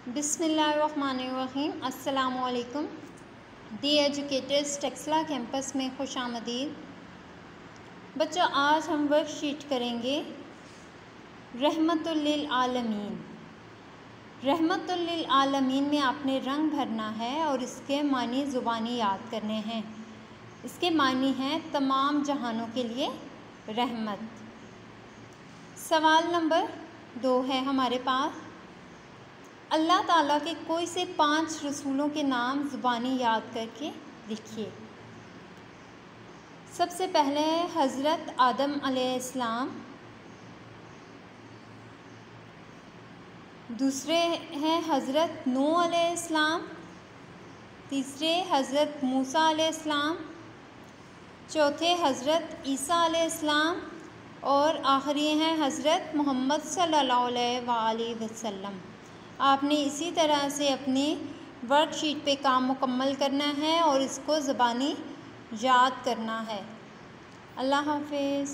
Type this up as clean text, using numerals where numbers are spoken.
बिस्मिल्लाहिर्रहमानिर्रहीम। अस्सलामुअलैकुम। दी educators Taxila campus में खुशामदीद। बच्चों, आज हम वर्कशीट करेंगे रहमतुल लिल आलमीन। रहमतुल लिल आलमीन में आपने रंग भरना है और इसके मानी ज़ुबानी याद करने हैं। इसके मानी हैं तमाम जहानों के लिए रहमत। सवाल नंबर 2 है हमारे पास। अल्लाह ताला के कोई से 5 रसूलों के नाम ज़ुबानी याद करके लिखिए। सबसे पहले है हज़रत आदम अलैहिस्सलाम, दूसरे हैं हज़रत नूह अलैहिस्सलाम, तीसरे हज़रत मूसा अलैहिस्सलाम, चौथे हज़रत ईसा अलैहिस्सलाम और आखिरी हैं हज़रत मोहम्मद सल्लल्लाहु अलैहि वसल्लम। आपने इसी तरह से अपनी वर्कशीट पे काम मुकम्मल करना है और इसको ज़बानी याद करना है। अल्लाह हाफ़िज़।